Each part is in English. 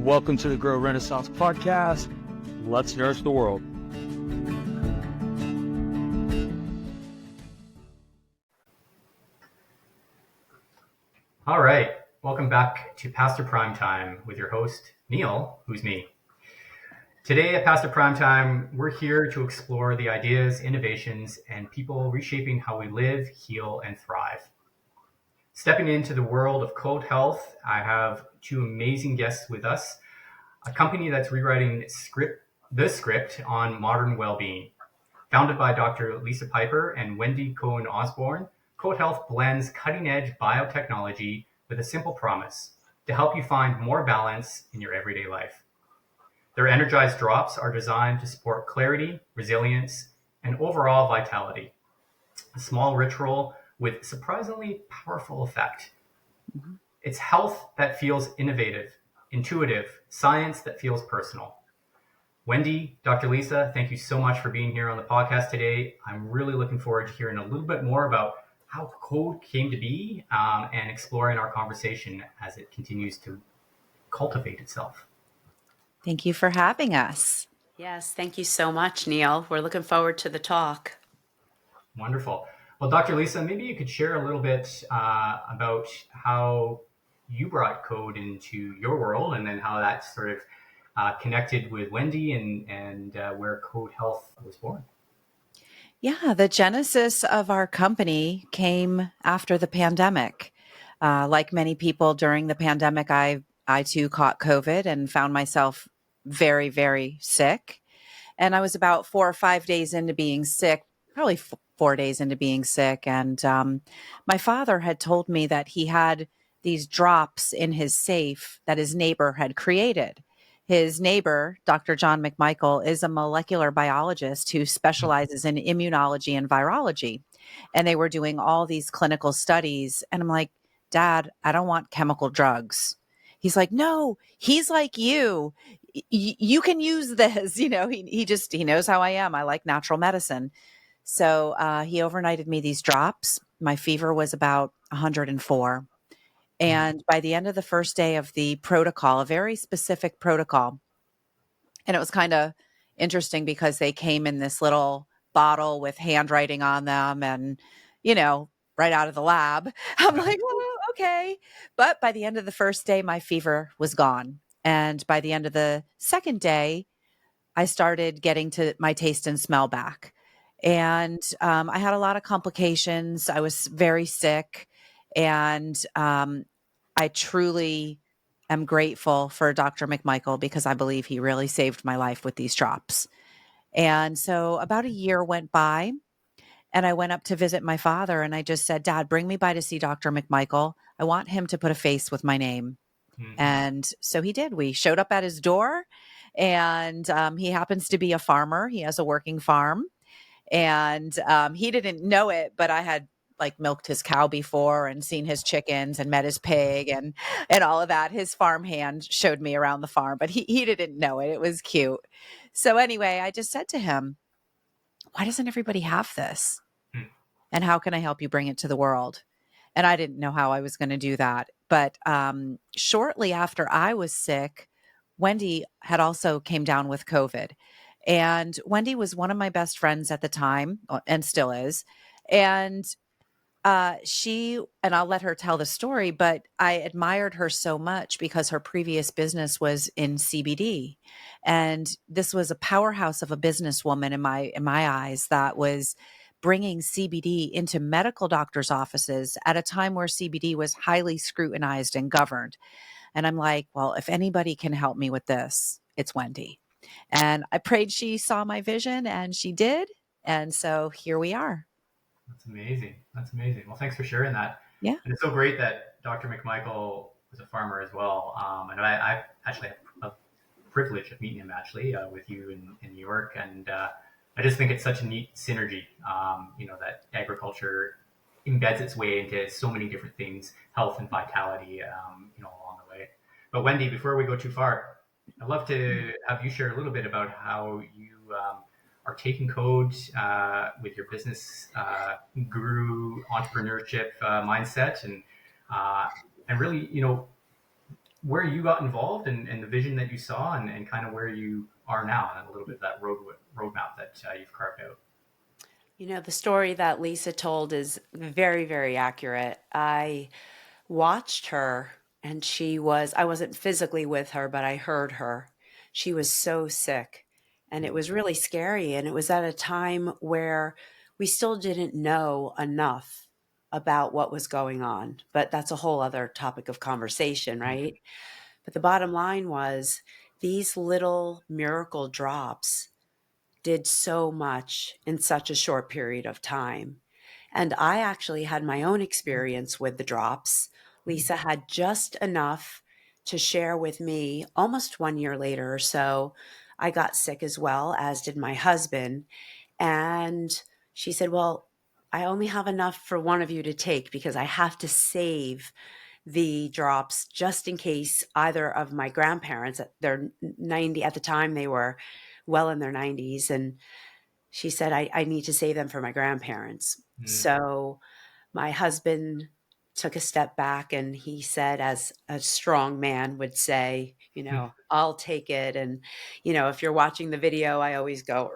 Welcome to the Grow Renaissance podcast. Let's nourish the world. All right. Welcome back to Pasture Prime Time with your host, Neil, who's me. Today at Pasture Prime Time, we're here to explore the ideas, innovations, and people reshaping how we live, heal, and thrive. Stepping into the world of cold health, I have two amazing guests with us, a company that's rewriting the script on modern well-being. Founded by Dr. Lisa Piper and Wendy Cohn-Osborne, Code Health blends cutting-edge biotechnology with a simple promise to help you find more balance in your everyday life. Their energized drops are designed to support clarity, resilience, and overall vitality. A small ritual with surprisingly powerful effect. Mm-hmm. It's health that feels innovative, intuitive, science that feels personal. Wendy, Dr. Lisa, thank you so much for being here on the podcast today. I'm really looking forward to hearing a little bit more about how code came to be and exploring our conversation as it continues to cultivate itself. Thank you for having us. Yes, thank you so much, Neil. We're looking forward to the talk. Wonderful. Well, Dr. Lisa, maybe you could share a little bit about how you brought code into your world and then how that sort of connected with Wendy and where Code Health was born. Yeah, the genesis of our company came after the pandemic. Like many people during the pandemic, I too caught COVID and found myself very, very sick. And I was about 4 or 5 days into being sick, probably 4 days into being sick. And my father had told me that he had these drops in his safe that his neighbor had created. His neighbor, Dr. John McMichael, is a molecular biologist who specializes in immunology and virology. And they were doing all these clinical studies. And I'm like, Dad, I don't want chemical drugs. He's like, no, he's like you. You can use this. You know, he knows how I am. I like natural medicine. So he overnighted me these drops. My fever was about 104. And by the end of the first day of the protocol, a very specific protocol, and it was kind of interesting because they came in this little bottle with handwriting on them and, you know, right out of the lab. I'm like, oh, okay. But by the end of the first day, my fever was gone. And by the end of the second day, I started getting to my taste and smell back. And I had a lot of complications. I was very sick. And I truly am grateful for Dr. McMichael because I believe he really saved my life with these drops. And so about a year went by and I went up to visit my father and I just said, Dad, bring me by to see Dr. McMichael. I want him to put a face with my name. Mm-hmm. And so he did. We showed up at his door and he happens to be a farmer. He has a working farm and he didn't know it, but I had like milked his cow before and seen his chickens and met his pig and all of that. His farm hand showed me around the farm, but he didn't know it. It was cute. So anyway, I just said to him, why doesn't everybody have this? And how can I help you bring it to the world? And I didn't know how I was going to do that. But shortly after I was sick, Wendy had also came down with COVID. And Wendy was one of my best friends at the time and still is. And and I'll let her tell the story, but I admired her so much because her previous business was in CBD. And this was a powerhouse of a businesswoman in my eyes that was bringing CBD into medical doctors' offices at a time where CBD was highly scrutinized and governed. And I'm like, well, if anybody can help me with this, it's Wendy. And I prayed she saw my vision and she did. And so here we are. That's amazing. That's amazing. Well, thanks for sharing that. Yeah. And it's so great that Dr. McMichael was a farmer as well. And I actually had a privilege of meeting him actually with you in New York. And I just think it's such a neat synergy, that agriculture embeds its way into so many different things, health and vitality, along the way. But Wendy, before we go too far, I'd love to have you share a little bit about how you are taking code with your business guru entrepreneurship mindset and really, where you got involved and the vision that you saw and kind of where you are now and a little bit of that roadmap that you've carved out. The story that Lisa told is very, very accurate. I watched her, and I wasn't physically with her, but I heard her. She was so sick, and it was really scary. And it was at a time where we still didn't know enough about what was going on. But that's a whole other topic of conversation, right? But the bottom line was these little miracle drops did so much in such a short period of time. And I actually had my own experience with the drops. Lisa had just enough to share with me almost 1 year later or so. I got sick as well, as did my husband. And she said, "Well, I only have enough for one of you to take because I have to save the drops just in case either of my grandparents, they're 90 at the time, they were well in their 90s. And she said, I need to save them for my grandparents." So my husband took a step back and he said, as a strong man would say, "I'll take it." And, if you're watching the video, I always go,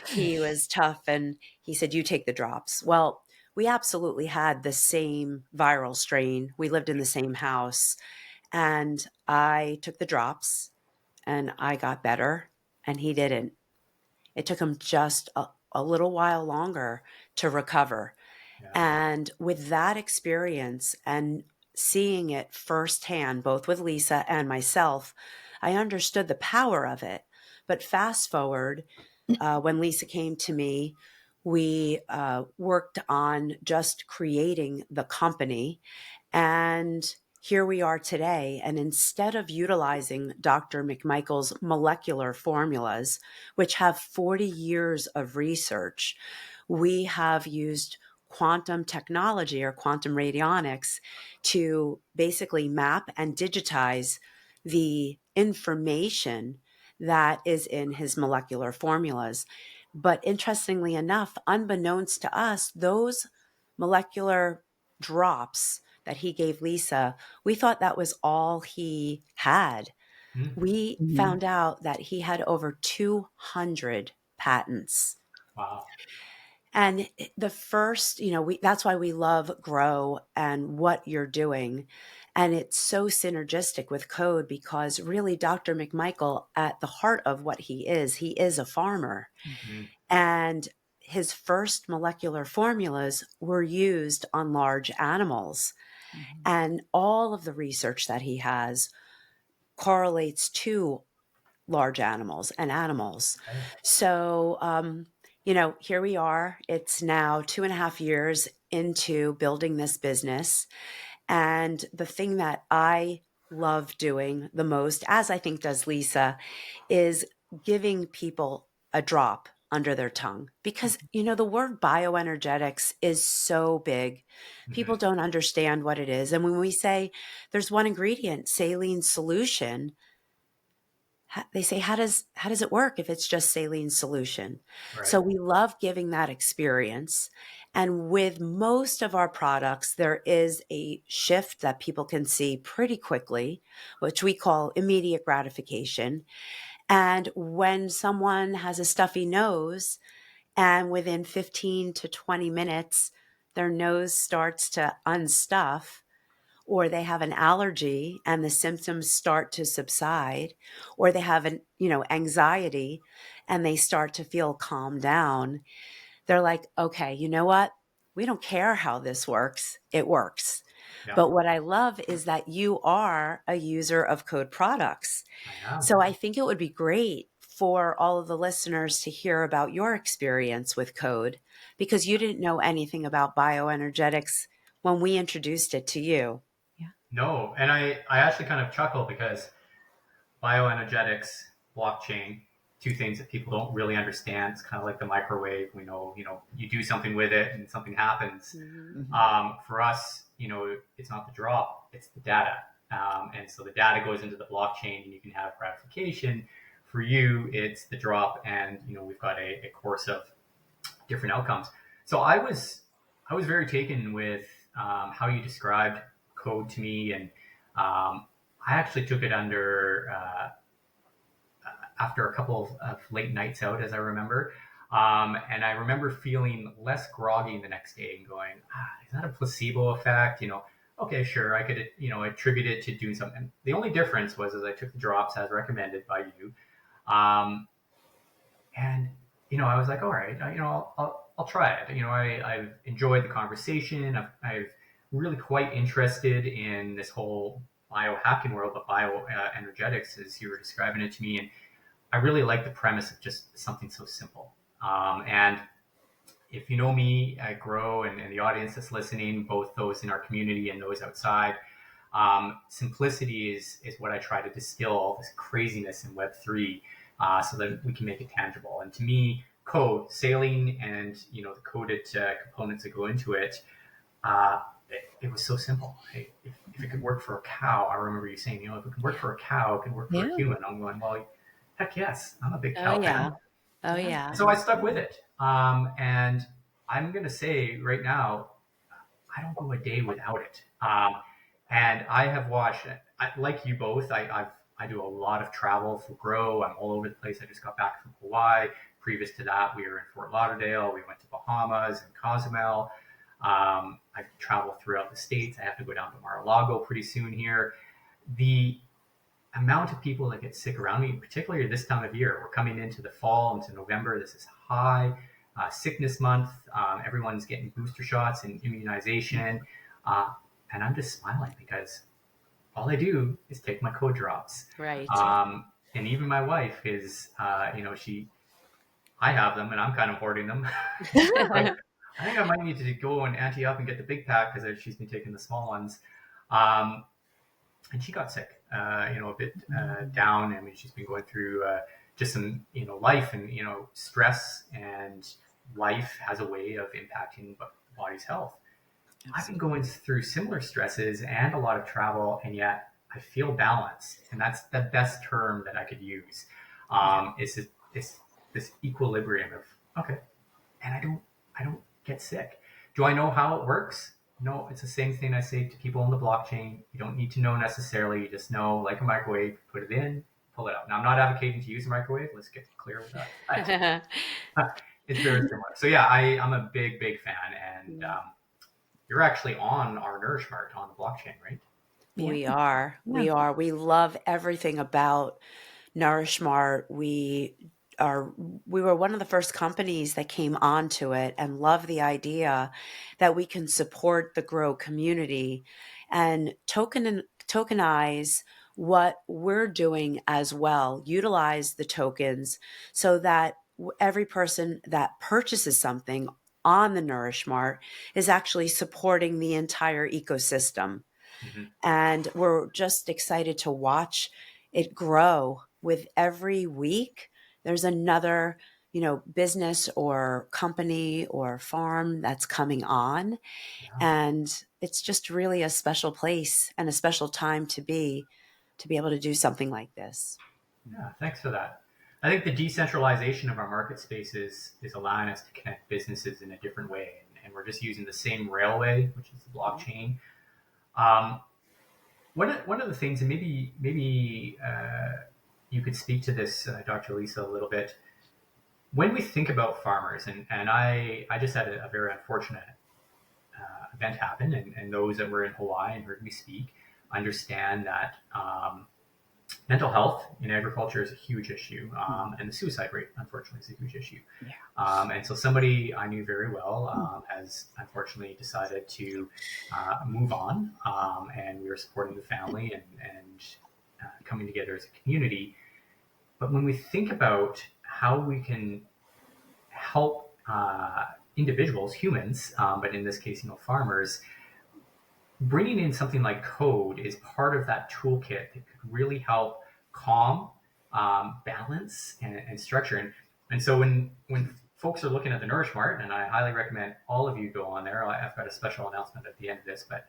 he was tough. And he said, "You take the drops." Well, we absolutely had the same viral strain. We lived in the same house, and I took the drops and I got better and he didn't. It took him just a little while longer to recover. Yeah. And with that experience and seeing it firsthand, both with Lisa and myself, I understood the power of it. But fast forward, when Lisa came to me, we worked on just creating the company. And here we are today. And instead of utilizing Dr. McMichael's molecular formulas, which have 40 years of research, we have used quantum technology or quantum radionics to basically map and digitize the information that is in his molecular formulas. But interestingly enough, unbeknownst to us, those molecular drops that he gave Lisa, we thought that was all he had. We found out that he had over 200 patents. Wow. And the first, that's why we love Grow and what you're doing. And it's so synergistic with code because really Dr. McMichael, at the heart of what he is a farmer. And his first molecular formulas were used on large animals. And all of the research that he has correlates to large animals and animals. Okay. So, here we are. It's now 2.5 years into building this business. And the thing that I love doing the most, as I think does Lisa, is giving people a drop under their tongue. Because, the word bioenergetics is so big. People don't understand what it is. And when we say there's one ingredient, saline solution, they say, how does it work if it's just saline solution? Right. So we love giving that experience. And with most of our products, there is a shift that people can see pretty quickly, which we call immediate gratification. And when someone has a stuffy nose and within 15 to 20 minutes, their nose starts to unstuff, or they have an allergy and the symptoms start to subside, or they have anxiety and they start to feel calmed down, they're like, okay, you know what? We don't care how this works. It works. Yeah. But what I love is that you are a user of Code products. I am. So I think it would be great for all of the listeners to hear about your experience with Code, because you didn't know anything about bioenergetics when we introduced it to you. No, and I actually kind of chuckle because bioenergetics, blockchain, two things that people don't really understand. It's kind of like the microwave. We know, you do something with it and something happens. For us, it's not the drop, it's the data. And so the data goes into the blockchain and you can have gratification. For you, it's the drop, and we've got a course of different outcomes. So I was very taken with how you described code to me, and I actually took it under after a couple of late nights out, as I remember. And I remember feeling less groggy the next day and going, is that a placebo effect? Okay, sure, I could, attribute it to doing something. The only difference was as I took the drops as recommended by you. And, I was like, all right, I'll try it. I've enjoyed the conversation. I've really quite interested in this whole biohacking world, but bioenergetics, as you were describing it to me. And I really like the premise of just something so simple. And if you know me, I grow, and the audience that's listening, both those in our community and those outside, simplicity is what I try to distill all this craziness in Web3 so that we can make it tangible. And to me, code, saline, and the coded components that go into it, it was so simple. If it could work for a cow, I remember you saying, if it could work for a cow, it could work for a human. I'm going, well, heck yes, I'm a big cow fan. Oh yeah. So I stuck with it. And I'm going to say right now, I don't go a day without it. And I have watched, like you both, I do a lot of travel for Grow. I'm all over the place. I just got back from Hawaii. Previous to that, we were in Fort Lauderdale. We went to Bahamas and Cozumel. I travel throughout the States. I have to go down to Mar-a-Lago pretty soon here. The amount of people that get sick around me, particularly this time of year, we're coming into the fall, into November. This is high sickness month. Everyone's getting booster shots and immunization. And I'm just smiling because all I do is take my code drops. Right. And even my wife is, I have them and I'm kind of hoarding them. Like, I think I might need to go and ante up and get the big pack because she's been taking the small ones. And she got sick, a bit down. I mean, she's been going through just some, life and, stress, and life has a way of impacting body's health. I've been going through similar stresses and a lot of travel, and yet I feel balanced. And that's the best term that I could use. It's this equilibrium of, okay, and I don't get sick. Do I know how it works? No, it's the same thing I say to people on the blockchain. You don't need to know necessarily. You just know, like a microwave, put it in, pull it out. Now, I'm not advocating to use a microwave. Let's get clear with that. It's very similar. So yeah, I'm a big fan. And you're actually on our Nourish Mart on the blockchain, right? We are. We love everything about Nourish Mart. We were one of the first companies that came onto it and love the idea that we can support the Grow community and tokenize what we're doing as well, utilize the tokens so that every person that purchases something on the Nourish Mart is actually supporting the entire ecosystem. Mm-hmm. And we're just excited to watch it grow with every week. There's another, business or company or farm that's coming on. Yeah. And it's just really a special place and a special time to be able to do something like this. Yeah, thanks for that. I think the decentralization of our market space is allowing us to connect businesses in a different way. And we're just using the same railway, which is the blockchain. One of the things, and maybe you could speak to this, Dr. Lisa, a little bit. When we think about farmers, and I just had a very unfortunate event happen, and those that were in Hawaii and heard me speak understand that mental health in agriculture is a huge issue, and the suicide rate, unfortunately, is a huge issue. Yeah. And so somebody I knew very well has unfortunately decided to move on, and we were supporting the family and coming together as a community. But when we think about how we can help individuals, humans, but in this case, farmers, bringing in something like code is part of that toolkit that could really help calm, balance, and structure. And so when folks are looking at the Nourish Mart, and I highly recommend all of you go on there. I've got a special announcement at the end of this, but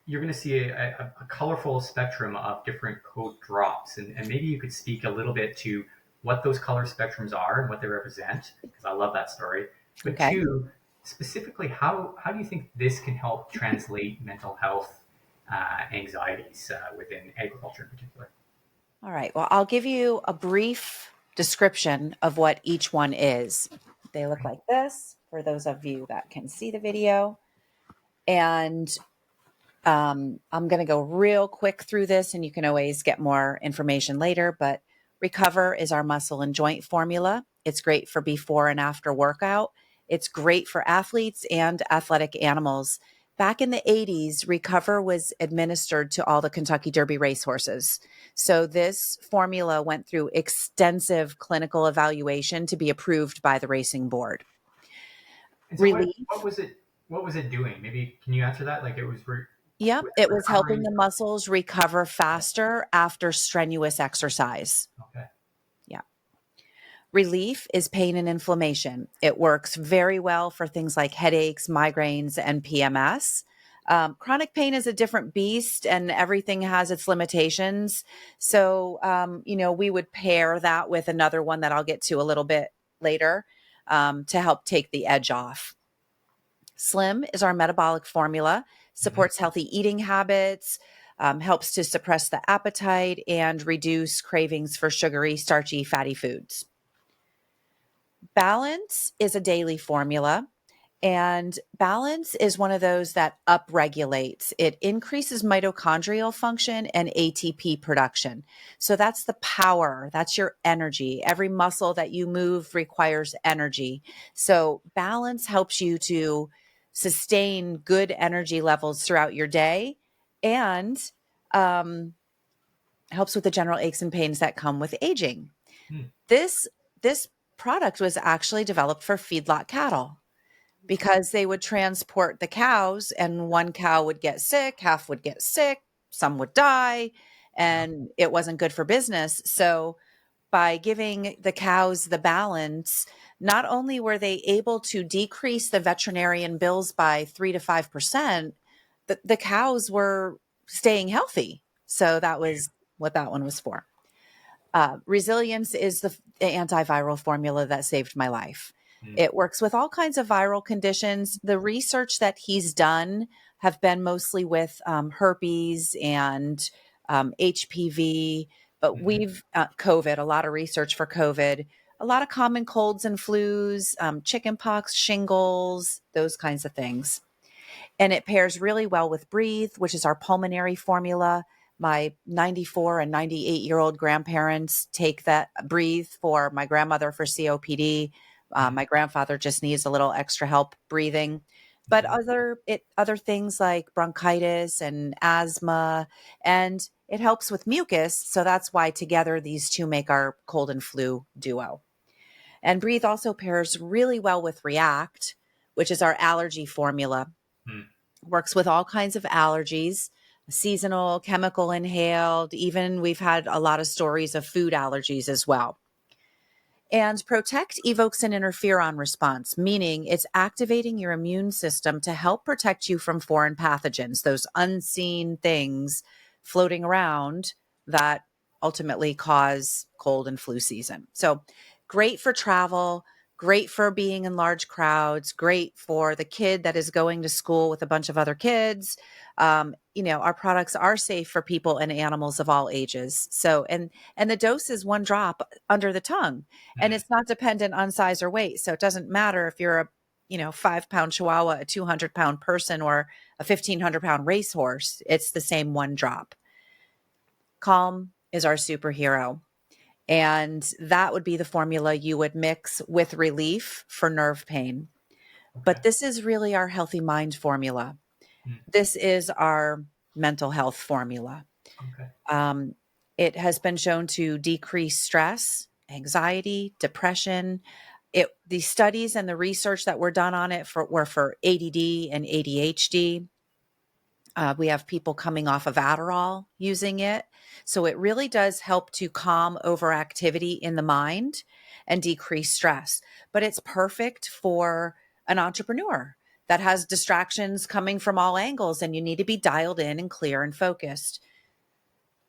you're going to see a colorful spectrum of different code drops. And maybe you could speak a little bit to what those color spectrums are and what they represent, because I love that story. But two, specifically, how do you think this can help translate mental health anxieties within agriculture in particular? All right. Well, I'll give you a brief description of what each one is. They look like this for those of you that can see the video. And I'm going to go real quick through this, and you can always get more information later. But Recover is our muscle and joint formula. It's great for before and after workout. It's great for athletes and athletic animals. Back in the 80s, Recover was administered to all the Kentucky Derby racehorses. So this formula went through extensive clinical evaluation to be approved by the racing board. And so, Relief. what was it? What was it doing? Maybe can you answer that? Like, Yep, was it it was helping recovering? the muscles recover faster after strenuous exercise. Okay. Yeah. Relief is pain and inflammation. It works very well for things like headaches, migraines, and PMS. Chronic pain is a different beast, and everything has its limitations. So, we would pair that with another one that I'll get to a little bit later to help take the edge off. Slim is our metabolic formula, supports healthy eating habits, helps to suppress the appetite and reduce cravings for sugary, starchy, fatty foods. Balance is a daily formula, and balance is one of those that upregulates. It increases mitochondrial function and ATP production. So that's the power, that's your energy. Every muscle that you move requires energy. So balance helps you to sustain good energy levels throughout your day and helps with the general aches and pains that come with aging. Hmm. This product was actually developed for feedlot cattle because they would transport the cows, and one cow would get sick, half would get sick, some would die, and it wasn't good for business. So by giving the cows the balance, not only were they able to decrease the veterinarian bills by 3 to 5%, the cows were staying healthy. So that was what that one was for. Resilience is the antiviral formula that saved my life. It works with all kinds of viral conditions. The research that he's done have been mostly with herpes and HPV, but we've COVID, a lot of research for COVID, a lot of common colds and flus, chickenpox, shingles, those kinds of things. And it pairs really well with Breathe, which is our pulmonary formula. My 94 and 98-year-old grandparents take that Breathe for my grandmother for COPD. My grandfather just needs a little extra help breathing. But other things like bronchitis and asthma, and it helps with mucus. So that's why together these two make our cold and flu duo. And Breathe also pairs really well with React, which is our allergy formula. Works with all kinds of allergies, seasonal, chemical inhaled, even we've had a lot of stories of food allergies as well. And Protect evokes an interferon response, meaning it's activating your immune system to help protect you from foreign pathogens, those unseen things floating around that ultimately cause cold and flu season. So great for travel, great for being in large crowds, great for the kid that is going to school with a bunch of other kids. Our products are safe for people and animals of all ages. So, and the dose is 1 drop under the tongue, and it's not dependent on size or weight. So it doesn't matter if you're a 5-pound Chihuahua, a 200-pound person, or a 1,500-pound racehorse. It's the same 1 drop. Calm is our superhero. And that would be the formula you would mix with Relief for nerve pain. Okay. But this is really our healthy mind formula. This is our mental health formula. Okay. It has been shown to decrease stress, anxiety, depression. The studies and the research that were done on it were for ADD and ADHD. We have people coming off of Adderall using it. So it really does help to calm overactivity in the mind and decrease stress. But it's perfect for an entrepreneur that has distractions coming from all angles, and you need to be dialed in and clear and focused.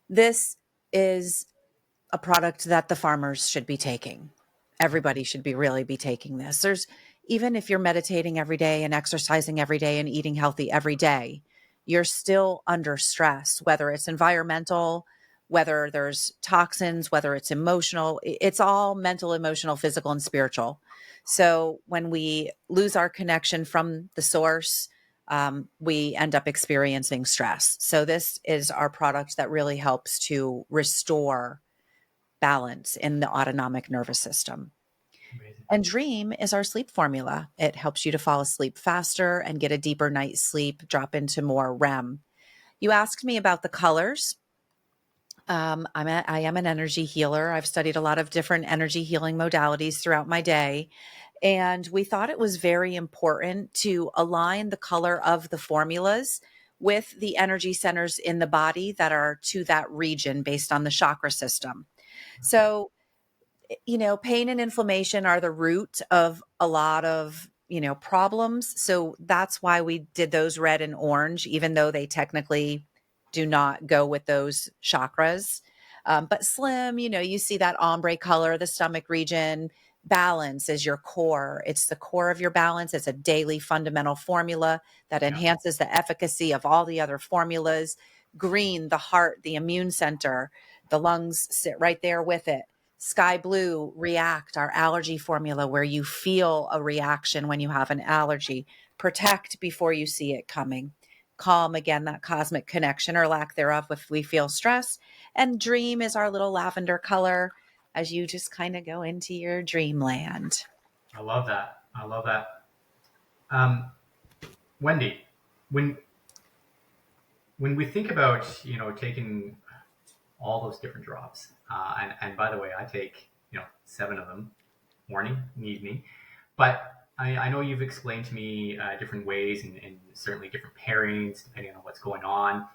This is a product that the farmers should be taking. Everybody should really be taking this. There's even if you're meditating every day and exercising every day and eating healthy every day, you're still under stress, whether it's environmental, whether there's toxins, whether it's emotional. It's all mental, emotional, physical, and spiritual. So when we lose our connection from the source, we end up experiencing stress. So this is our product that really helps to restore balance in the autonomic nervous system. Amazing. And Dream is our sleep formula. It helps you to fall asleep faster and get a deeper night's sleep, drop into more REM. You asked me about the colors. I am an energy healer. I've studied a lot of different energy healing modalities throughout my day. And we thought it was very important to align the color of the formulas with the energy centers in the body that are to that region based on the chakra system. So, pain and inflammation are the root of a lot of, problems. So that's why we did those red and orange, even though they technically do not go with those chakras. But slim, you see that ombre color, the stomach region. Balance is your core. It's the core of your balance. It's a daily fundamental formula that enhances the efficacy of all the other formulas. Green, the heart, the immune center, the lungs sit right there with it. Sky blue, react, our allergy formula, where you feel a reaction when you have an allergy. Protect before you see it coming. Calm, again, that cosmic connection or lack thereof if we feel stress. And dream is our little lavender color as you just kind of go into your dreamland. I love that. I love that. Wendy, when we think about taking all those different drops, and by the way, I take 7 of them, morning and evening, but I know you've explained to me different ways and certainly different pairings depending on what's going on.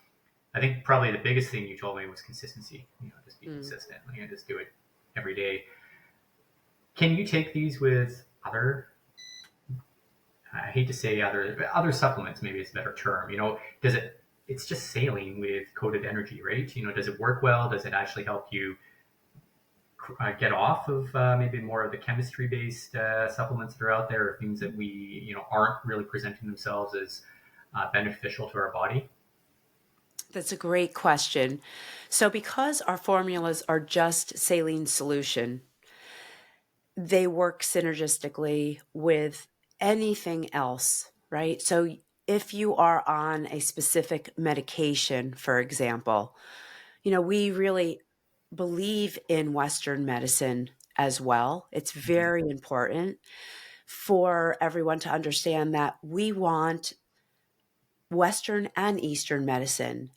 I think probably the biggest thing you told me was consistency. Just be consistent. Just do it every day. Can you take these with other? I hate to say other supplements. Maybe it's a better term. Does it? It's just saline with coated energy, right? Does it work well? Does it actually help you get off of maybe more of the chemistry-based supplements that are out there, or things that we aren't really presenting themselves as beneficial to our body? That's a great question. So because our formulas are just saline solution, they work synergistically with anything else, right? So if you are on a specific medication, for example, we really believe in Western medicine as well. It's very important for everyone to understand that we want Western and Eastern medicine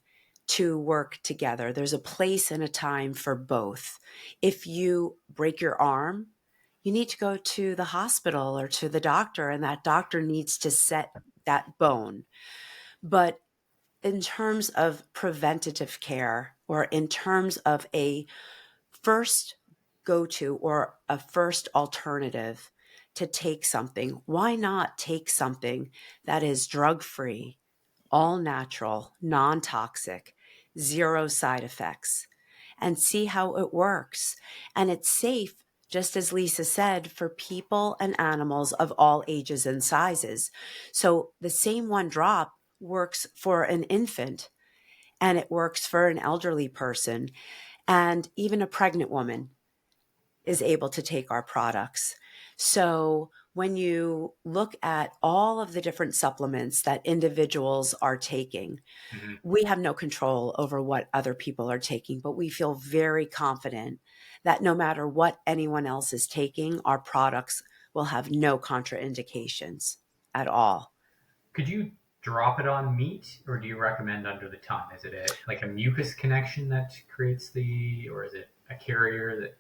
to work together. There's a place and a time for both. If you break your arm, you need to go to the hospital or to the doctor, and that doctor needs to set that bone. But in terms of preventative care, or in terms of a first go-to or a first alternative to take something, why not take something that is drug-free, all natural, non-toxic, zero side effects, and see how it works? And it's safe, just as Lisa said, for people and animals of all ages and sizes. So the same one drop works for an infant, and it works for an elderly person, and even a pregnant woman is able to take our products. So when you look at all of the different supplements that individuals are taking, we have no control over what other people are taking, but we feel very confident that no matter what anyone else is taking, our products will have no contraindications at all. Could you drop it on meat, or do you recommend under the tongue? Is it like a mucus connection that creates or is it a carrier that?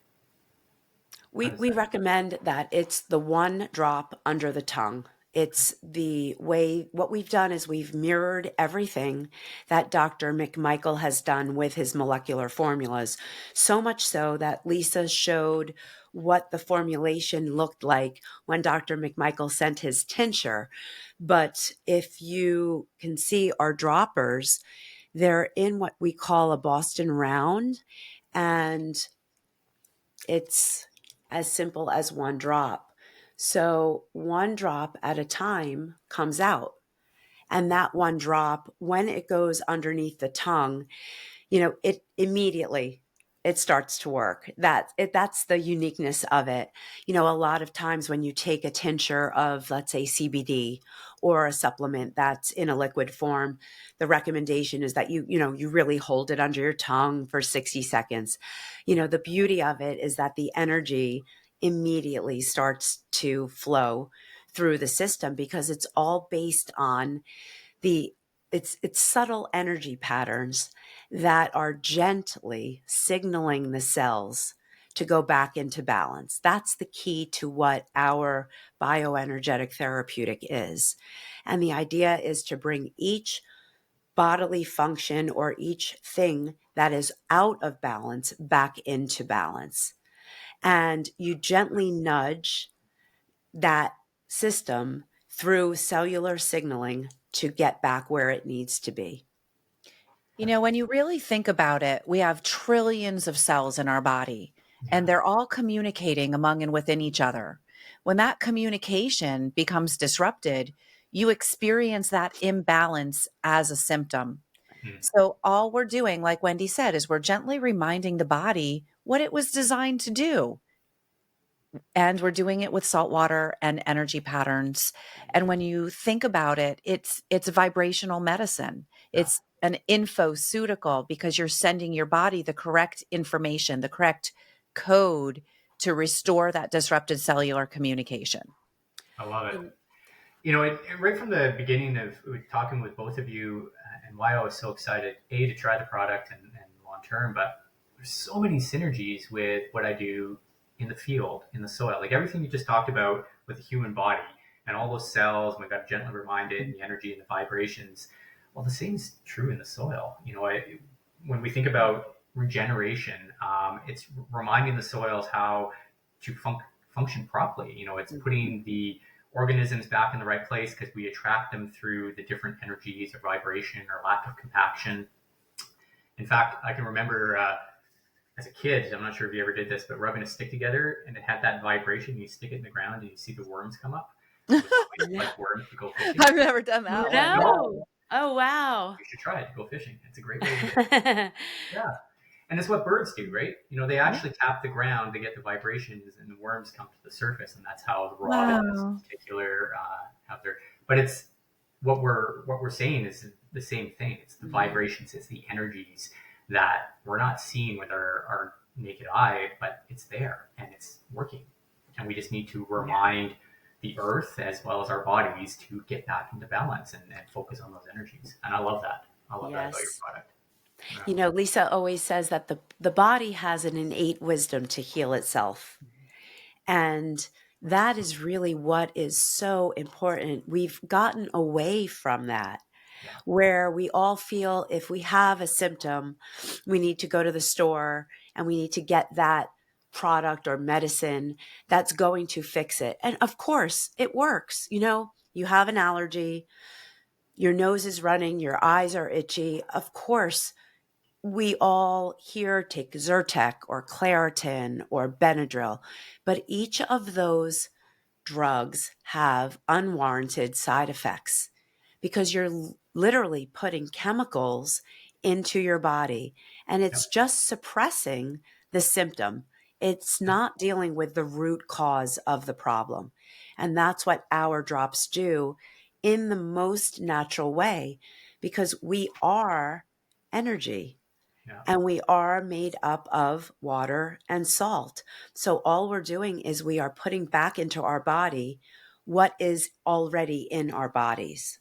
We recommend that it's the one drop under the tongue. It's the way, what we've done is we've mirrored everything that Dr. McMichael has done with his molecular formulas, so much so that Lisa showed what the formulation looked like when Dr. McMichael sent his tincture. But if you can see our droppers, they're in what we call a Boston round, and it's as simple as one drop. So one drop at a time comes out. And that one drop, when it goes underneath the tongue, it immediately it starts to work. That's the uniqueness of it. A lot of times when you take a tincture of, let's say, CBD or a supplement that's in a liquid form, the recommendation is that you really hold it under your tongue for 60 seconds. The beauty of it is that the energy immediately starts to flow through the system because it's all based on the it's subtle energy patterns that are gently signaling the cells to go back into balance. That's the key to what our bioenergetic therapeutic is. And the idea is to bring each bodily function or each thing that is out of balance back into balance. And you gently nudge that system through cellular signaling to get back where it needs to be. When you really think about it, we have trillions of cells in our body, and they're all communicating among and within each other. When that communication becomes disrupted, you experience that imbalance as a symptom. So all we're doing, like Wendy said, is we're gently reminding the body what it was designed to do. And we're doing it with salt water and energy patterns. And when you think about it, it's vibrational medicine. It's an infoceutical because you're sending your body the correct information, the correct code to restore that disrupted cellular communication. I love it. Right from the beginning of talking with both of you, and why I was so excited, to try the product and long term, but there's so many synergies with what I do in the field, in the soil. Like everything you just talked about with the human body and all those cells, and we got gently reminded, and the energy and the vibrations. Well, the same is true in the soil. When we think about regeneration, it's reminding the soils how to function properly. It's putting the organisms back in the right place because we attract them through the different energies of vibration or lack of compaction. In fact, I can remember as a kid, I'm not sure if you ever did this, but rubbing a stick together and it had that vibration. You stick it in the ground and you see the worms come up. It was like worms to go fishing. I've never done that. No. Oh, wow. You should try it to go fishing. It's a great way to do it. Yeah. And it's what birds do, right? They actually tap the ground to get the vibrations, and the worms come to the surface, and that's how the robins in particular have their. But it's what we're saying is the same thing. It's the vibrations, it's the energies that we're not seeing with our naked eye, but it's there and it's working, and we just need to remind the earth as well as our bodies to get back into balance and focus on those energies. And I love that. I love that about your product. Lisa always says that the body has an innate wisdom to heal itself. And that is really what is so important. We've gotten away from that, where we all feel if we have a symptom, we need to go to the store and we need to get that product or medicine that's going to fix it. And of course, it works. You have an allergy, your nose is running, your eyes are itchy. Of course, we all here take Zyrtec or Claritin or Benadryl, but each of those drugs have unwarranted side effects because you're literally putting chemicals into your body, and it's just suppressing the symptom. It's not dealing with the root cause of the problem. And that's what our drops do in the most natural way, because we are energy. And we are made up of water and salt. So all we're doing is we are putting back into our body what is already in our bodies.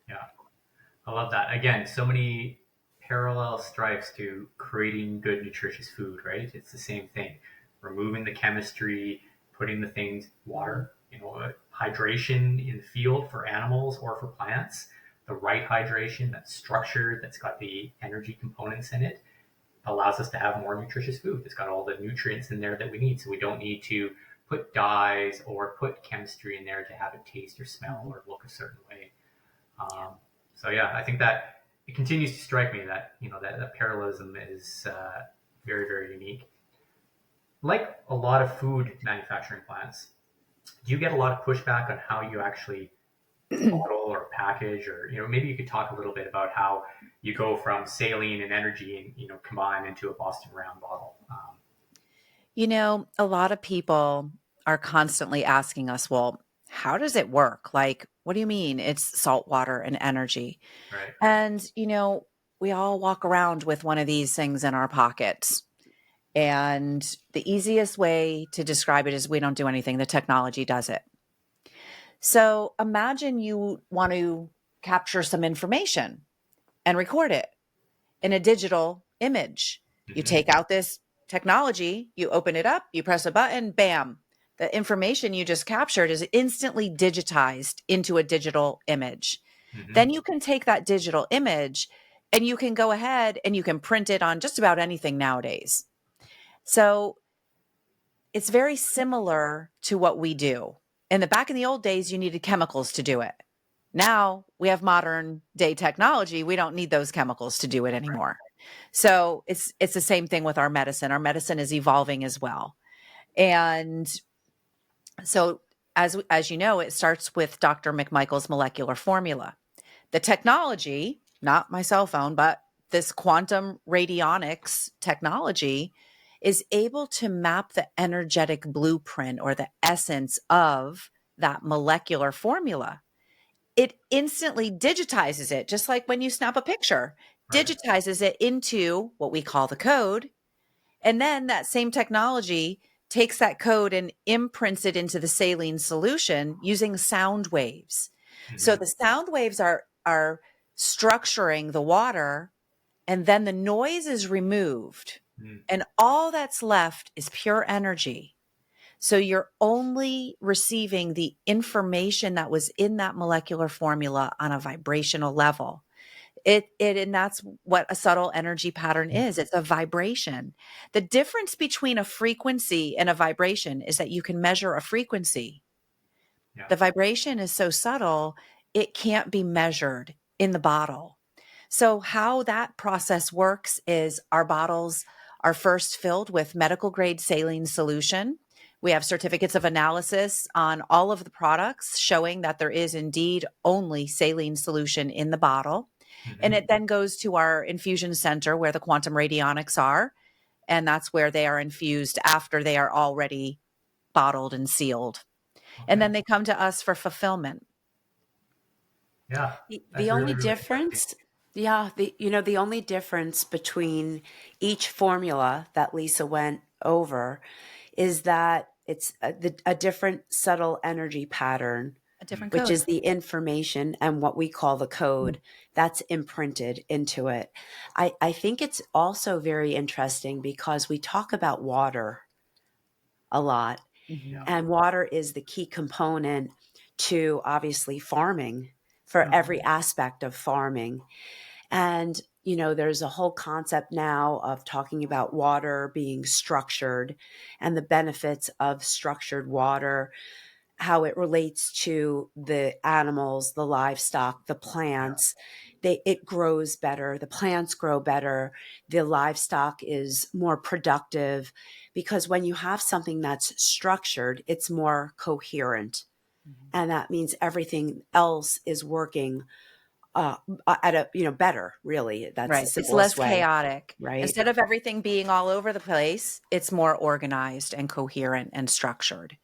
Yeah, I love that. Again, so many parallel stripes to creating good, nutritious food, right? It's the same thing. Removing the chemistry, putting the things, water, hydration in the field for animals or for plants, the right hydration that's structured, that's got the energy components in it, allows us to have more nutritious food. It's got all the nutrients in there that we need. So we don't need to put dyes or put chemistry in there to have it taste or smell or look a certain way. So yeah, I think that it continues to strike me that, that parallelism is very, very unique. Like a lot of food manufacturing plants, Do you get a lot of pushback on how you actually bottle or package, or maybe you could talk a little bit about how you go from saline and energy and combine into a Boston round bottle. A lot of people are constantly asking us, well, how does it work? Like, what do you mean it's salt water and energy? Right. And, we all walk around with one of these things in our pockets. And the easiest way to describe it is we don't do anything. The technology does it. So imagine you want to capture some information and record it in a digital image. You Mm-hmm. take out this technology, you open it up, you press a button, bam. The information you just captured is instantly digitized into a digital image. Mm-hmm. Then you can take that digital image and you can go ahead and you can print it on just about anything nowadays. So it's very similar to what we do. Back in the old days, you needed chemicals to do it. Now we have modern day technology. We don't need those chemicals to do it anymore. So it's the same thing with our medicine. Our medicine is evolving as well. And so as you know, it starts with Dr. McMichael's molecular formula. The technology, not my cell phone, but this quantum radionics technology is able to map the energetic blueprint or the essence of that molecular formula. It instantly digitizes it, just like when you snap a picture, Right. digitizes it into what we call the code. And then that same technology takes that code and imprints it into the saline solution using sound waves. Mm-hmm. So the sound waves are structuring the water, and then the noise is removed. Mm-hmm. And all that's left is pure energy. So you're only receiving the information that was in that molecular formula on a vibrational level. And that's what a subtle energy pattern is. It's a vibration. The difference between a frequency and a vibration is that you can measure a frequency. Yeah. The vibration is so subtle, it can't be measured in the bottle. So how that process works is our bottles are first filled with medical grade saline solution. We have certificates of analysis on all of the products showing that there is indeed only saline solution in the bottle. Mm-hmm. And it then goes to our infusion center where the quantum radionics are. And that's where they are infused after they are already bottled and sealed. Okay. And then they come to us for fulfillment. Yeah. The only difference, the only difference between each formula that Lisa went over is that it's a different subtle energy pattern, A different which code. is the information and what we call the code that's imprinted into it. I think it's also very interesting because we talk about water a lot, Mhm. and water is the key component to obviously farming for every aspect of farming. And, there's a whole concept now of talking about water being structured and the benefits of structured water, how it relates to the animals, the livestock, the plants. It grows better. The plants grow better. The livestock is more productive because when you have something that's structured, it's more coherent. And that means everything else is working at a better, really. That's Right. the It's simplest less way, chaotic. right? Instead of everything being all over the place, it's more organized and coherent and structured.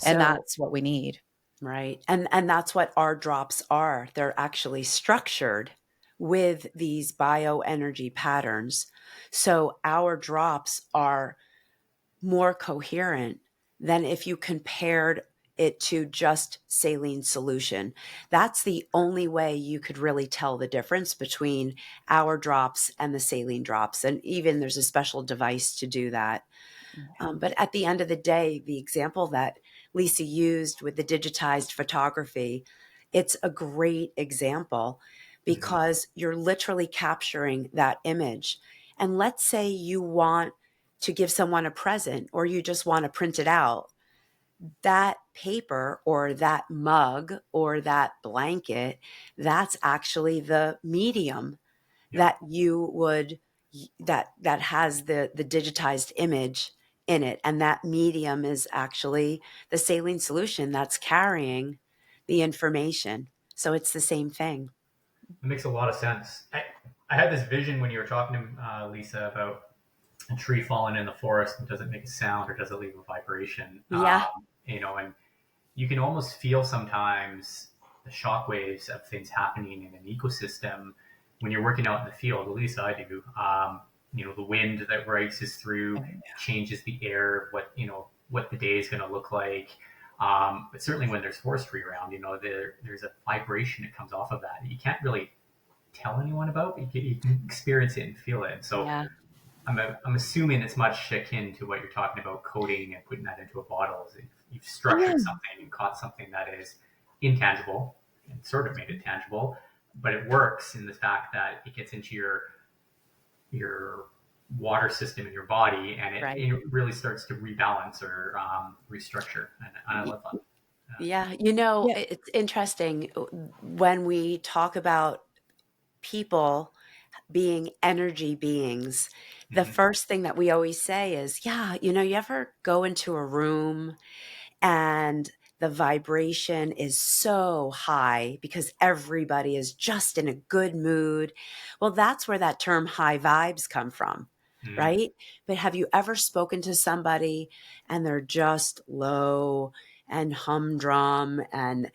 And So, that's what we need. right. And that's what our drops are. They're actually structured with these bioenergy patterns. So our drops are more coherent than if you compared it to just saline solution. That's the only way you could really tell the difference between our drops and the saline drops. And even there's a special device to do that. But at the end of the day, the example that Lisa used with the digitized photography, it's a great example because you're literally capturing that image. And let's say you want to give someone a present or you just want to print it out. That paper or that mug or that blanket, that's actually the medium that you would that has the digitized image in it. And that medium is actually the saline solution that's carrying the information. So it's the same thing. It makes a lot of sense. I had this vision when you were talking to Lisa about a tree falling in the forest and does it make a sound or does it leave a vibration? Yeah. And you can almost feel sometimes the shock waves of things happening in an ecosystem when you're working out in the field. At least I do. The wind that races through changes the air, what the day is going to look like. But certainly when there's forestry around, there's a vibration that comes off of that. You can't really tell anyone about, but you can experience it and feel it. So Yeah. I'm assuming it's much akin to what you're talking about, coding and putting that into a bottle. Is you've structured something, you caught something that is intangible and sort of made it tangible, but it works in the fact that it gets into your water system in your body, and it really starts to rebalance or restructure. And I love that. Yeah. It's interesting when we talk about people being energy beings. The first thing that we always say is, you ever go into a room and the vibration is so high because everybody is just in a good mood? Well, that's where that term high vibes come from, right? But have you ever spoken to somebody and they're just low and humdrum and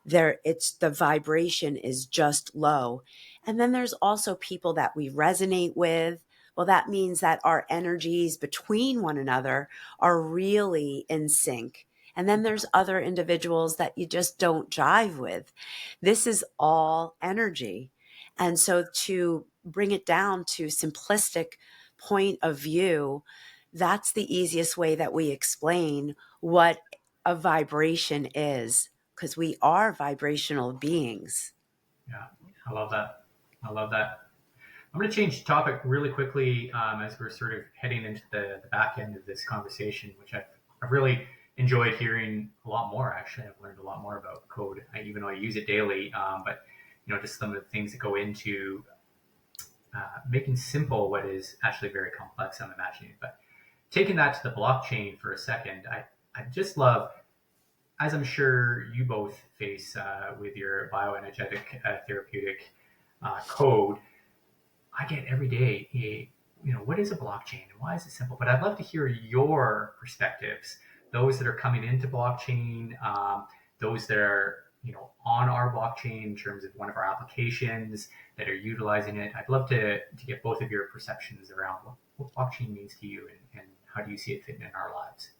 the vibration is just low? And then there's also people that we resonate with. Well, that means that our energies between one another are really in sync. And then there's other individuals that you just don't jive with. This is all energy. And so to bring it down to simplistic point of view, that's the easiest way that we explain what a vibration is, because we are vibrational beings. Yeah, I love that. I'm going to change topic really quickly as we're sort of heading into the back end of this conversation, which I've really enjoyed hearing a lot more. Actually, I've learned a lot more about code, even though I use it daily. But just some of the things that go into making simple what is actually very complex, I'm imagining. But taking that to the blockchain for a second, I just love, as I'm sure you both face with your bioenergetic therapeutic code, I get every day, what is a blockchain and why is it simple? But I'd love to hear your perspectives, those that are coming into blockchain, those that are, on our blockchain in terms of one of our applications that are utilizing it. I'd love to get both of your perceptions around what blockchain means to you and how do you see it fitting in our lives?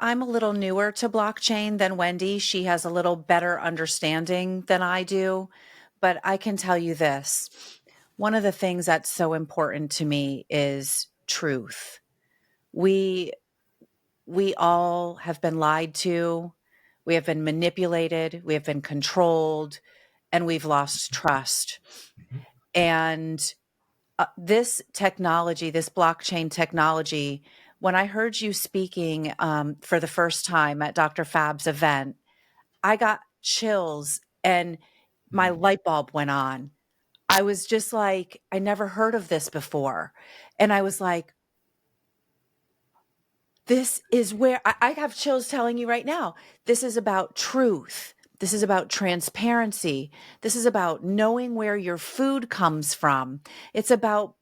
I'm a little newer to blockchain than Wendy. She has a little better understanding than I do. But I can tell you this. One of the things that's so important to me is truth. We all have been lied to. We have been manipulated. We have been controlled, and we've lost trust. And this technology, this blockchain technology, when I heard you speaking for the first time at Dr. Fab's event, I got chills and my light bulb went on. I was just like, I never heard of this before. And I was like, this is where I have chills telling you right now. This is about truth. This is about transparency. This is about knowing where your food comes from. It's about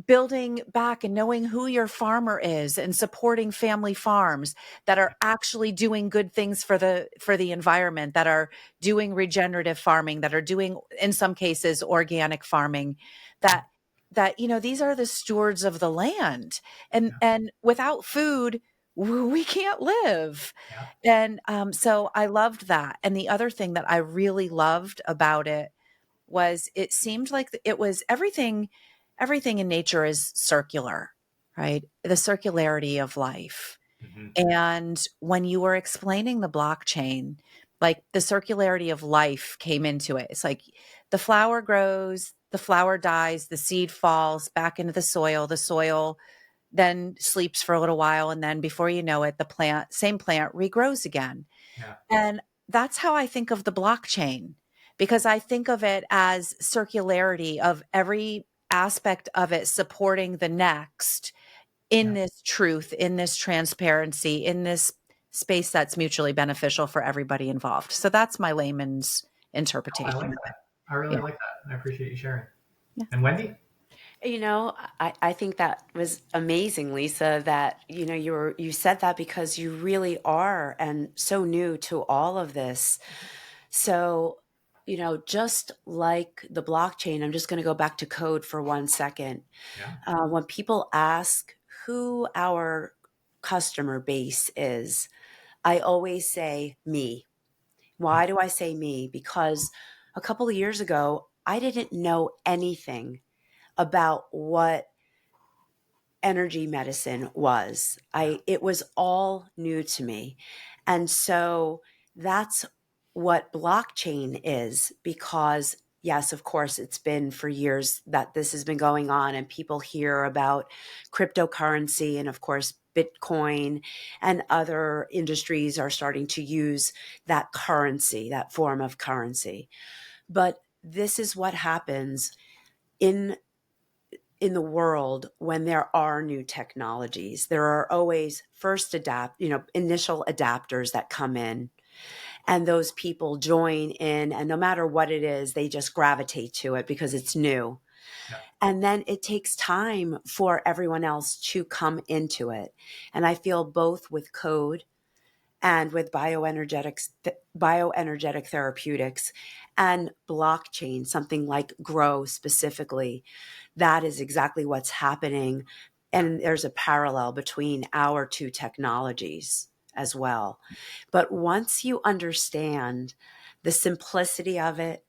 building back and knowing who your farmer is and supporting family farms that are actually doing good things for the environment, that are doing regenerative farming, that are doing, in some cases, organic farming, that these are the stewards of the land. And without food, we can't live. And so I loved that. And the other thing that I really loved about it was it seemed like it was everything in nature is circular, right? The circularity of life. And when you were explaining the blockchain, like the circularity of life came into it. It's like the flower grows, the flower dies, the seed falls back into the soil then sleeps for a little while. And then before you know it, the same plant regrows again. Yeah. And that's how I think of the blockchain, because I think of it as circularity of every aspect of it supporting the next in this truth, in this transparency, in this space that's mutually beneficial for everybody involved. So that's my layman's I interpretation like of that. it. I really Yeah. like that. I appreciate you sharing. Yeah. And Wendy? I think that was amazing, Lisa, that, you said that because you really are and so new to all of this. So, just like the blockchain, I'm just going to go back to code for 1 second. Yeah. When people ask who our customer base is, I always say me. Why do I say me? Because a couple of years ago, I didn't know anything about what energy medicine was. It was all new to me. And so that's what blockchain is, because yes, of course, it's been for years that this has been going on and people hear about cryptocurrency, and of course Bitcoin and other industries are starting to use that currency, that form of currency. But this is what happens in the world when there are new technologies. There are always initial adapters that come in, and those people join in, and no matter what it is, they just gravitate to it because it's new. Yeah. And then it takes time for everyone else to come into it. And I feel both with code and with bioenergetic therapeutics and blockchain, something like Grow specifically, that is exactly what's happening. And there's a parallel between our two technologies as well. But once you understand the simplicity of it,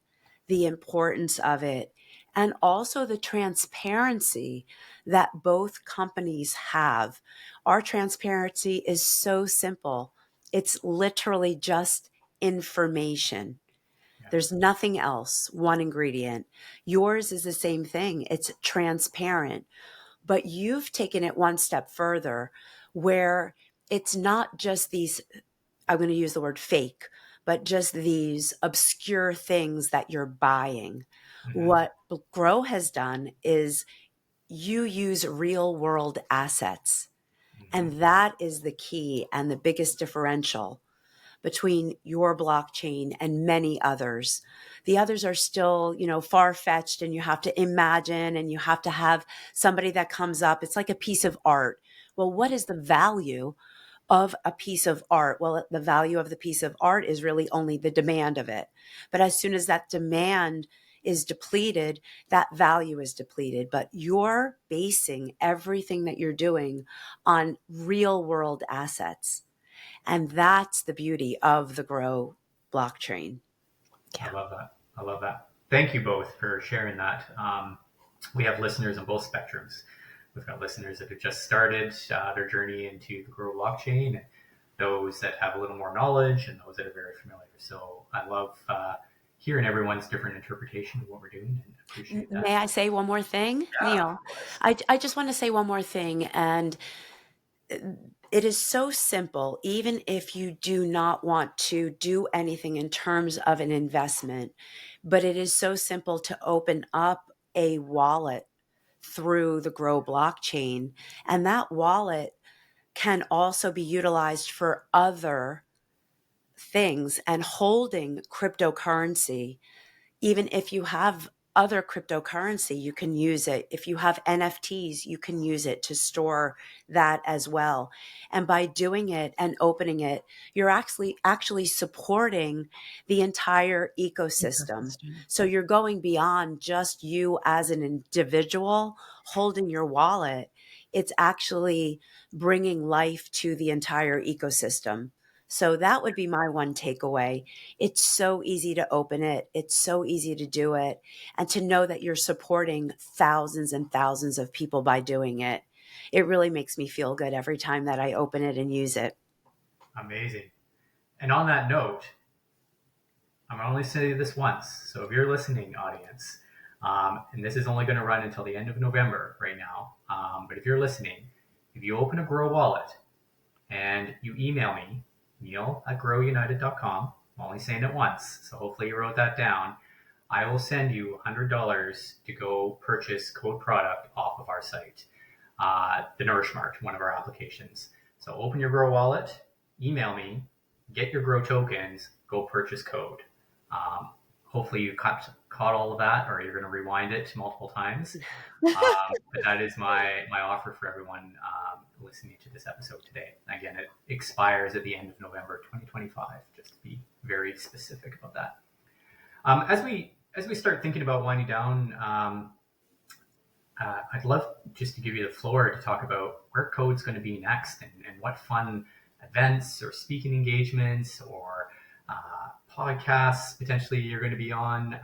the importance of it, and also the transparency that both companies have, our transparency is so simple. It's literally just information. Yeah. There's nothing else, one ingredient. Yours is the same thing. It's transparent, but you've taken it one step further where it's not just these, I'm going to use the word fake, but just these obscure things that you're buying. Mm-hmm. What Grow has done is you use real world assets. Mm-hmm. And that is the key and the biggest differential between your blockchain and many others. The others are still, far-fetched, and you have to imagine and you have to have somebody that comes up. It's like a piece of art. Well, what is the value of a piece of art? Well, the value of the piece of art is really only the demand of it. But as soon as that demand is depleted, that value is depleted. But you're basing everything that you're doing on real world assets. And that's the beauty of the Grow blockchain. I love that. I love that. Thank you both for sharing that. We have listeners on both spectrums. We've got listeners that have just started their journey into the Grow blockchain, and those that have a little more knowledge, and those that are very familiar. So I love hearing everyone's different interpretation of what we're doing, and appreciate that. May I say one more thing, Yeah, Neil? I just want to say one more thing. And it is so simple, even if you do not want to do anything in terms of an investment, but it is so simple to open up a wallet through the Grow blockchain. And that wallet can also be utilized for other things, and holding cryptocurrency. Even if you have other cryptocurrency, you can use it. If you have NFTs, you can use it to store that as well. And by doing it and opening it, you're actually supporting the entire ecosystem. So you're going beyond just you as an individual holding your wallet. It's actually bringing life to the entire ecosystem. So that would be my one takeaway. It's so easy to open it. It's so easy to do it. And to know that you're supporting thousands and thousands of people by doing it. It really makes me feel good every time that I open it and use it. Amazing. And on that note, I'm going to only say this once. So if you're listening, audience, and this is only going to run until the end of November right now, but if you're listening, if you open a Grow wallet and you email me, neil@growunited.com, I'm only saying it once, so hopefully you wrote that down, I will send you $100 to go purchase code product off of our site. the Nourish Mart, one of our applications. So open your Grow wallet, email me, get your Grow tokens, go purchase code. Hopefully you caught all of that, or you're going to rewind it multiple times. But that is my offer for everyone listening to this episode today. Again, it expires at the end of November 2025, just to be very specific about that. As we start thinking about winding down, I'd love just to give you the floor to talk about where Code's going to be next, and what fun events or speaking engagements or podcasts potentially you're going to be on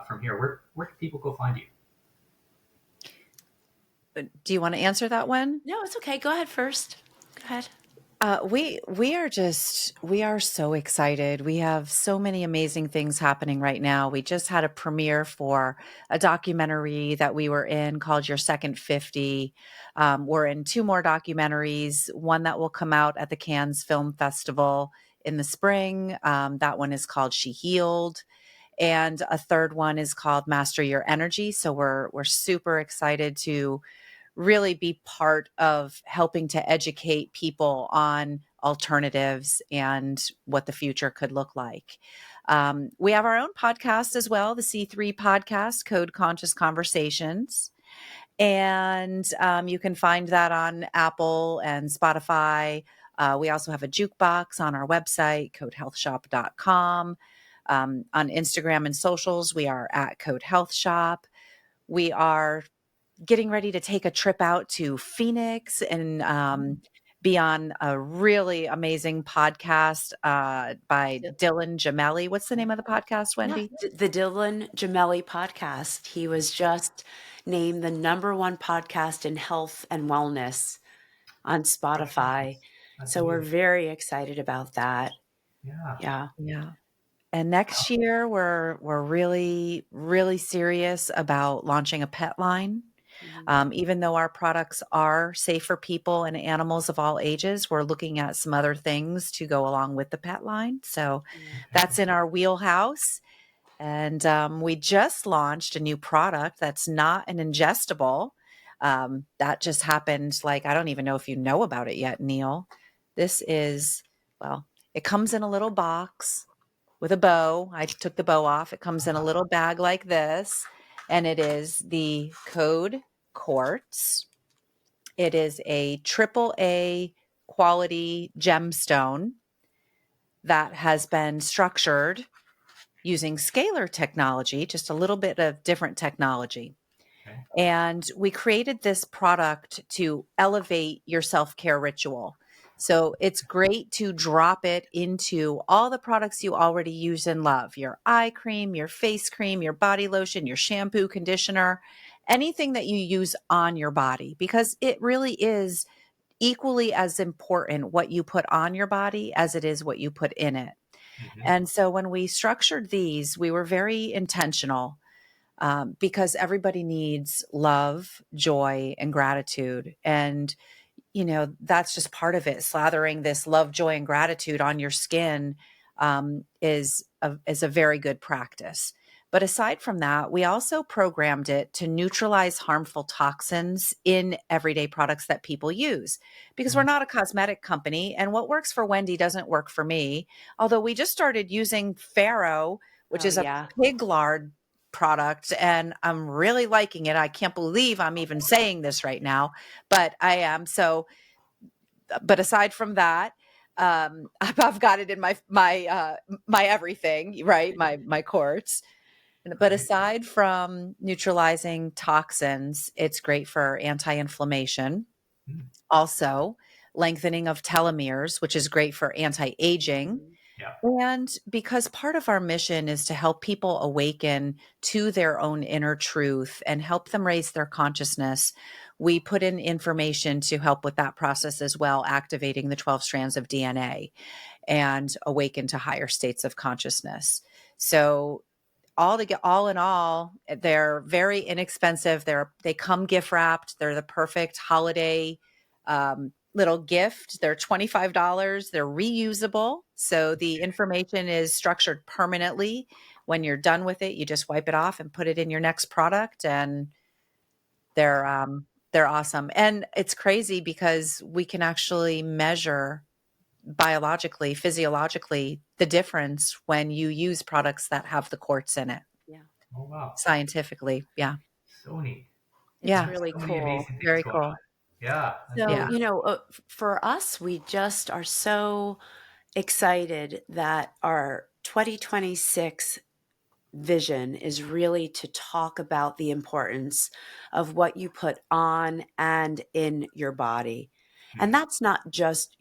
from here. Where can people go find you? Do you want to answer that one? No, it's okay. Go ahead first. Go ahead. We are so excited. We have so many amazing things happening right now. We just had a premiere for a documentary that we were in called Your Second 50. We're in 2 more documentaries, one that will come out at the Cannes Film Festival in the spring. That one is called She Healed. And a third one is called Master Your Energy. So we're super excited to really be part of helping to educate people on alternatives and what the future could look like. We have our own podcast as well, the C3 podcast, Code Conscious Conversations. And you can find that on Apple and Spotify. We also have a jukebox on our website, codehealthshop.com. On Instagram and socials, we are at Code Health Shop. We are getting ready to take a trip out to Phoenix and be on a really amazing podcast by Dylan Gemelli. What's the name of the podcast, Wendy? Yeah, the Dylan Gemelli podcast. He was just named the #1 podcast in health and wellness on Spotify. So we're very excited about that. Yeah. Yeah. And next year we're really, really serious about launching a pet line. Even though our products are safe for people and animals of all ages, we're looking at some other things to go along with the pet line. So that's in our wheelhouse. And we just launched a new product that's not an ingestible. That just happened. Like, I don't even know if you know about it yet, Neil. This is, well, it comes in a little box with a bow. I took the bow off. It comes in a little bag like this, and it is the Code Quartz. It is a AAA quality gemstone that has been structured using scalar technology, just a little bit of different technology. Okay. And we created this product to elevate your self-care ritual. So it's great to drop it into all the products you already use and love, your eye cream, your face cream, your body lotion, your shampoo, conditioner, anything that you use on your body, because it really is equally as important what you put on your body as it is what you put in it. And so when we structured these, we were very intentional because everybody needs love, joy, and gratitude. And, you know, that's just part of it. Slathering this love, joy, and gratitude on your skin is a very good practice. But aside from that, we also programmed it to neutralize harmful toxins in everyday products that people use, because we're not a cosmetic company, and what works for Wendy doesn't work for me. Although we just started using Farrow, which is a pig lard product, and I'm really liking it. I can't believe I'm even saying this right now, but I am. So, but aside from that, I've got it in my everything, right? My quartz. But aside from neutralizing toxins, it's great for anti-inflammation. Also, lengthening of telomeres, which is great for anti-aging. Yeah. And because part of our mission is to help people awaken to their own inner truth and help them raise their consciousness, we put in information to help with that process as well, activating the 12 strands of DNA and awaken to higher states of consciousness. So all in all, they're very inexpensive. They come gift wrapped. They're the perfect holiday little gift. They're $25. They're reusable. So the information is structured permanently. When you're done with it, you just wipe it off and put it in your next product. And they're They're awesome. And it's crazy because we can actually measure biologically, physiologically, the difference when you use products that have the quartz in it. Yeah. Oh, wow. Scientifically. Yeah. So neat. It's Yeah. really So many cool. amazing things Very going on. cool. Yeah. So, Yeah. for us, we just are so excited that our 2026 vision is really to talk about the importance of what you put on and in your body. And that's not just,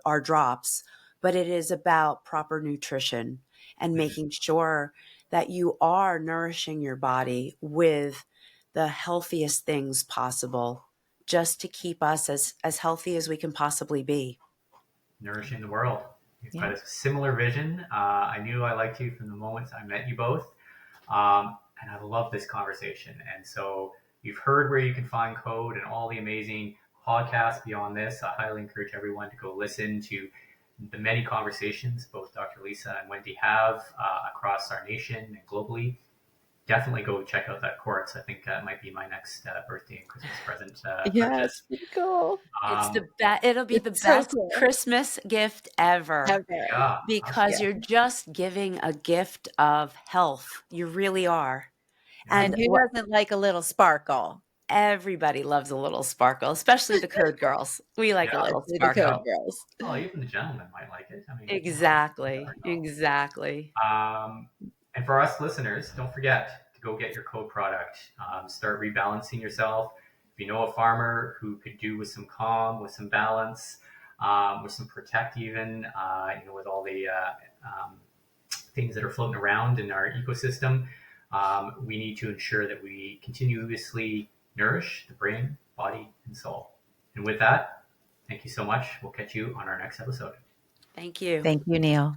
our drops, but it is about proper nutrition and making sure that you are nourishing your body with the healthiest things possible just to keep us as healthy as we can possibly be. Nourishing the world. You've Yeah. got a similar vision. I knew I liked you from the moment I met you both. And I love this conversation. And so you've heard where you can find code and all the amazing podcasts beyond this. I highly encourage everyone to go listen to the many conversations both Dr. Lisa and Wendy have across our nation and globally. Definitely go check out that quartz. I think that might be my next birthday and Christmas present purchase. Pretty cool. It's the best. It'll be the It's so best cool. Christmas gift ever. Yeah, Because you're just giving a gift of health. You really are. And And who doesn't like a little sparkle? everybody loves a little sparkle, especially the code girls. We like a Yeah. little Especially the sparkle. code girls. Oh, even the gentlemen might like it. I mean, Exactly. you know. Exactly. And for us listeners, don't forget to go get your code product. Start rebalancing yourself. If you know a farmer who could do with some calm, with some balance, with some protect, even with all the things that are floating around in our ecosystem, we need to ensure that we continuously nourish the brain, body, and soul. And with that, thank you so much. We'll catch you on our next episode. Thank you. Thank you, Neil.